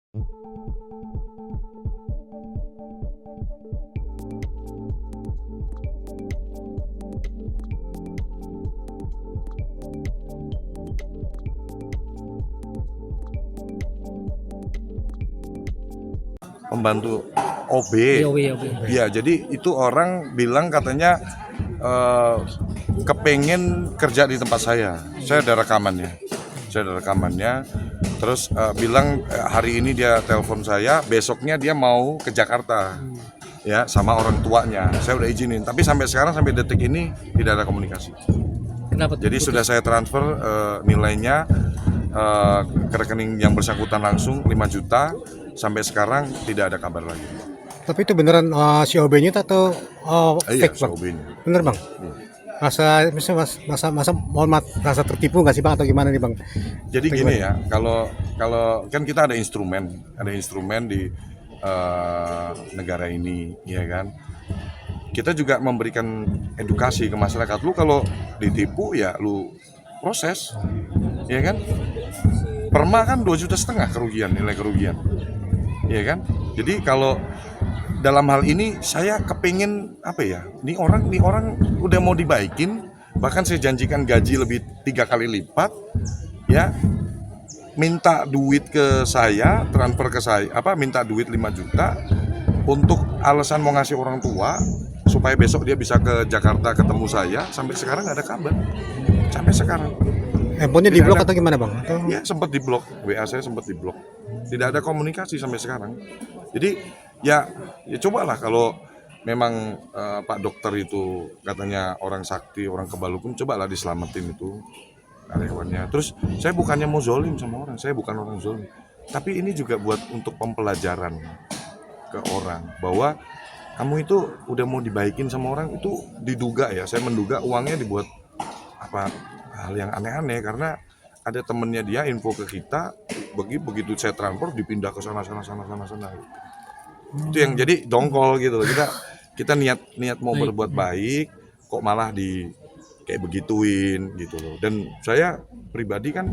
Pembantu OB. Ya, jadi itu orang bilang katanya kepengen kerja di tempat saya. Saya ada rekamannya. Terus bilang hari ini dia telepon saya, besoknya dia mau ke Jakarta. Ya, sama orang tuanya. Saya udah izinin, tapi sampai sekarang sampai detik ini tidak ada komunikasi. Kenapa? Jadi sudah saya transfer nilainya ke rekening yang bersangkutan langsung 5 juta. Sampai sekarang tidak ada kabar lagi. Tapi itu beneran si OB-nya atau Iya, fake, Bang? OB-nya. Bener, Bang? Masa mohon maaf, rasa tertipu nggak sih, Bang, atau gimana nih, Bang? Jadi gini ya, kalau kan kita ada instrumen di negara ini, ya kan. Kita juga memberikan edukasi ke masyarakat. Lu kalau ditipu ya lu proses, ya kan. Perma kan 2,5 juta nilai kerugian, ya kan. Jadi kalau dalam hal ini saya kepingin apa ya? Ini orang udah mau dibaikin, bahkan saya janjikan gaji lebih 3 kali lipat, ya. Minta duit ke saya, transfer ke saya, minta duit 5 juta untuk alasan mau ngasih orang tua supaya besok dia bisa ke Jakarta ketemu saya. Sampai sekarang nggak ada kabar. Sampai sekarang. Handphonenya di blok atau gimana, Bang? Atau... Ya sempat diblok, WA saya sempat diblok. Tidak ada komunikasi sampai sekarang. Jadi ya cobalah kalau memang Pak dokter itu katanya orang sakti, orang kebal hukum, cobalah diselamatin itu karyawannya. Terus saya bukannya mau zolim sama orang, saya bukan orang zolim. Tapi ini juga buat untuk pembelajaran ke orang bahwa kamu itu udah mau dibaikin sama orang itu diduga ya. Saya menduga uangnya dibuat hal yang aneh-aneh karena ada temennya dia info ke kita, begitu saya transfer dipindah ke sana. Itu yang jadi dongkol gitu loh. Kita niat mau berbuat baik kok malah kayak begituin gitu loh. Dan saya pribadi kan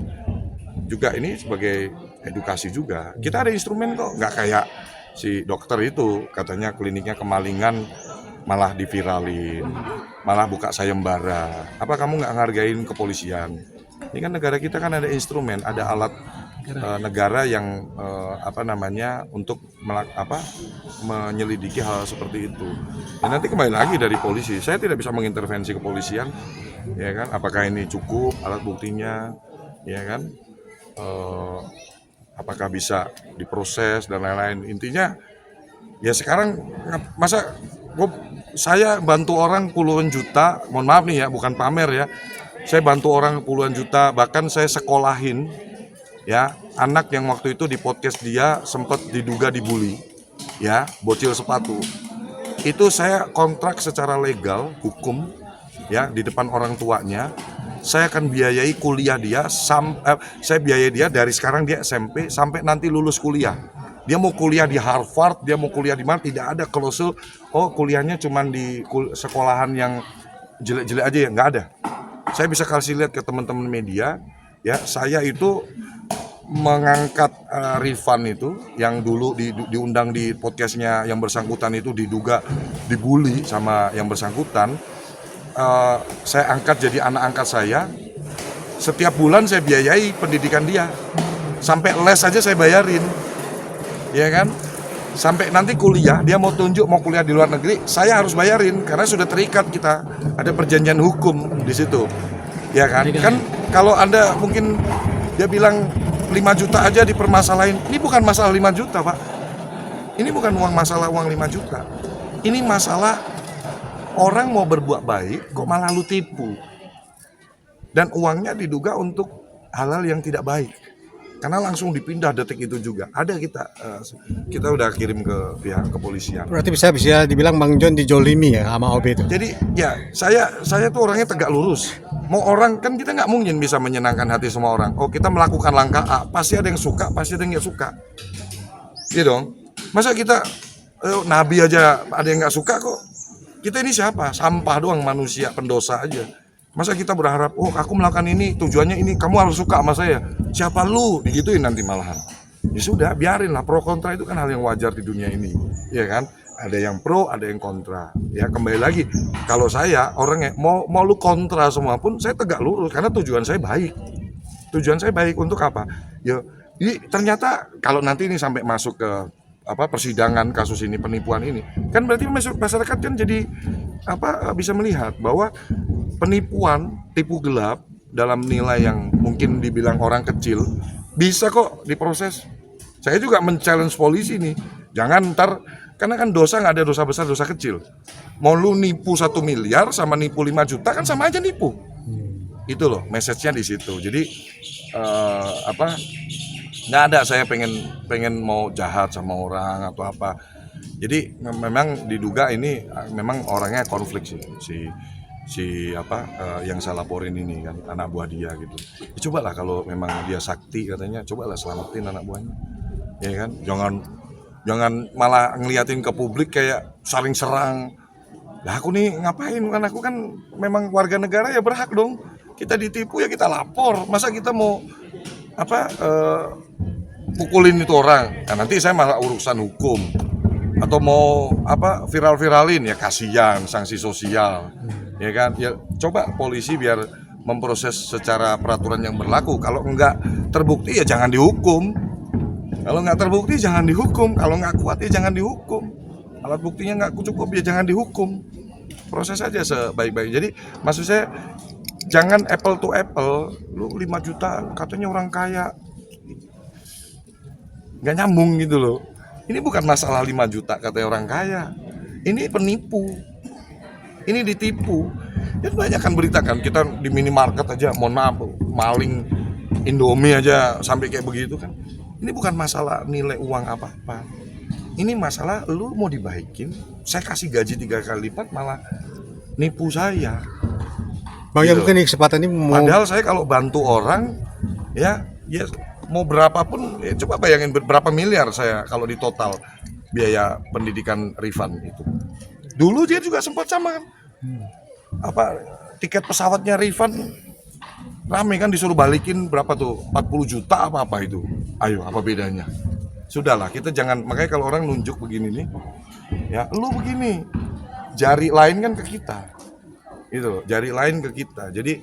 juga ini sebagai edukasi juga. Kita ada instrumen kok, nggak kayak si dokter itu katanya kliniknya kemalingan malah diviralin, malah buka sayembara. Apa kamu nggak ngargain kepolisian? Ini kan negara kita kan ada instrumen, ada alat negara yang untuk menyelidiki hal seperti itu. Dan nanti kembali lagi dari polisi. Saya tidak bisa mengintervensi kepolisian, ya kan? Apakah ini cukup alat buktinya, ya kan? Apakah bisa diproses dan lain-lain. Intinya ya sekarang masa saya bantu orang puluhan juta, mohon maaf nih ya, bukan pamer ya. Saya bantu orang puluhan juta, bahkan saya sekolahin ya anak yang waktu itu di podcast dia sempat diduga dibully, ya bocil sepatu. Itu saya kontrak secara legal, hukum, ya di depan orang tuanya. Saya akan biayai kuliah dia, saya biayai dia dari sekarang dia SMP sampai nanti lulus kuliah. Dia mau kuliah di Harvard, dia mau kuliah di mana, tidak ada klausul, kuliahnya cuma di sekolahan yang jelek-jelek aja ya, nggak ada. Saya bisa kasih lihat ke teman-teman media, ya saya itu mengangkat Rifan itu, yang dulu diundang di podcastnya yang bersangkutan itu diduga dibully sama yang bersangkutan. Saya angkat jadi anak angkat saya. Setiap bulan saya biayai pendidikan dia, sampai les aja saya bayarin. Ya kan, sampai nanti kuliah dia mau kuliah di luar negeri, saya harus bayarin karena sudah terikat, kita ada perjanjian hukum di situ, ya kan. Kan kalau Anda mungkin dia bilang 5 juta aja dipermasalahin, ini bukan masalah 5 juta Pak, ini bukan masalah uang 5 juta, ini masalah orang mau berbuat baik kok malah lu tipu, dan uangnya diduga untuk hal-hal yang tidak baik. Karena langsung dipindah detik itu juga. Ada kita udah kirim ke pihak kepolisian. Berarti bisa dibilang Bang John dijolimi ya sama OB itu. Jadi ya saya tuh orangnya tegak lurus. Mau orang kan kita nggak mungkin bisa menyenangkan hati semua orang. Kita melakukan langkah A, pasti ada yang suka, pasti ada yang nggak suka. Iya dong. Masa kita nabi aja ada yang nggak suka kok. Kita ini siapa? Sampah doang, manusia pendosa aja. Masa kita berharap, aku melakukan ini, tujuannya ini, kamu harus suka sama saya. Siapa lu? Digituin nanti malahan. Ya sudah, biarin lah, pro kontra itu kan hal yang wajar di dunia ini, ya kan? Ada yang pro, ada yang kontra. Ya kembali lagi, kalau saya orangnya mau lu kontra semua pun saya tegak lurus karena tujuan saya baik. Tujuan saya baik untuk apa? Ya, ini ternyata kalau nanti ini sampai masuk ke persidangan kasus ini, penipuan ini, kan berarti masyarakat kan jadi bisa melihat bahwa penipuan, tipu gelap dalam nilai yang mungkin dibilang orang kecil bisa kok diproses. Saya juga men-challenge polisi nih, jangan ntar, karena kan dosa nggak ada dosa besar, dosa kecil. Mau lu nipu 1 miliar sama nipu 5 juta kan sama aja nipu. Itu loh, message-nya di situ. Jadi nggak ada saya pengen mau jahat sama orang atau apa. Jadi memang diduga ini memang orangnya konflik yang saya laporin ini kan, anak buah dia gitu. Ya, cobalah kalau memang dia sakti katanya, cobalah selamatin anak buahnya. Ya kan, jangan malah ngeliatin ke publik kayak saling serang. Lah aku nih ngapain, kan aku kan memang warga negara, ya berhak dong. Kita ditipu ya kita lapor. Masa kita mau pukulin itu orang? Nah, nanti saya malah urusan hukum. Atau mau viral-viralin, ya kasihan, sanksi sosial. Ya kan? Ya coba polisi biar memproses secara peraturan yang berlaku. Kalau enggak terbukti ya jangan dihukum. Kalau nggak terbukti jangan dihukum, kalau nggak kuat ya jangan dihukum, alat buktinya nggak cukup ya jangan dihukum, proses aja sebaik-baik. Jadi maksud saya jangan apple to apple, lu 5 juta katanya orang kaya, nggak nyambung gitu loh. Ini bukan masalah 5 juta katanya orang kaya, ini penipu, ini ditipu. Ya banyak kan beritakan, kita di minimarket aja, mohon maaf, maling Indomie aja sampai kayak begitu kan. Ini bukan masalah nilai uang apa-apa. Ini masalah lu mau dibaikin, saya kasih gaji 3 kali lipat malah nipu saya. Bang, ya Gitu. mungkin di kesempatan ini mau... Padahal saya kalau bantu orang, ya mau berapapun, ya coba bayangin berapa miliar saya kalau di total biaya pendidikan Rifan itu. Dulu dia juga sempat sama kan. Tiket pesawatnya Rifan rame kan, disuruh balikin berapa tuh, 40 juta apa itu. Ayo, apa bedanya? Sudahlah, kita jangan, makanya kalau orang nunjuk begini nih, ya lu begini, jari lain kan ke kita, gitu loh, jari lain ke kita. Jadi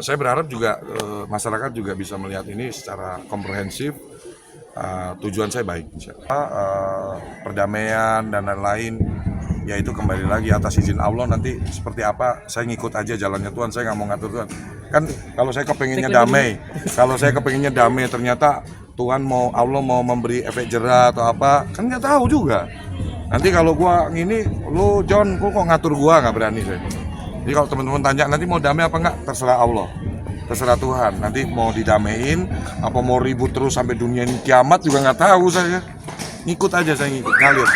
saya berharap juga masyarakat juga bisa melihat ini secara komprehensif. Tujuan saya baik, perdamaian dan lain-lain. Ya itu kembali lagi atas izin Allah, nanti seperti apa saya ngikut aja jalannya Tuhan, saya nggak mau ngatur Tuhan. Kan kalau saya kepengennya damai, ternyata Tuhan Allah mau memberi efek jerah atau apa, kan nggak tahu juga. Nanti kalau gua ngini, lu John, kok ngatur gua, nggak berani saya. Jadi kalau teman-teman tanya nanti mau damai apa nggak, terserah Allah, terserah Tuhan. Nanti mau didamein, apa mau ribut terus sampai dunia ini kiamat juga nggak tahu saya. Ngikut aja, saya ngikut, ngalir.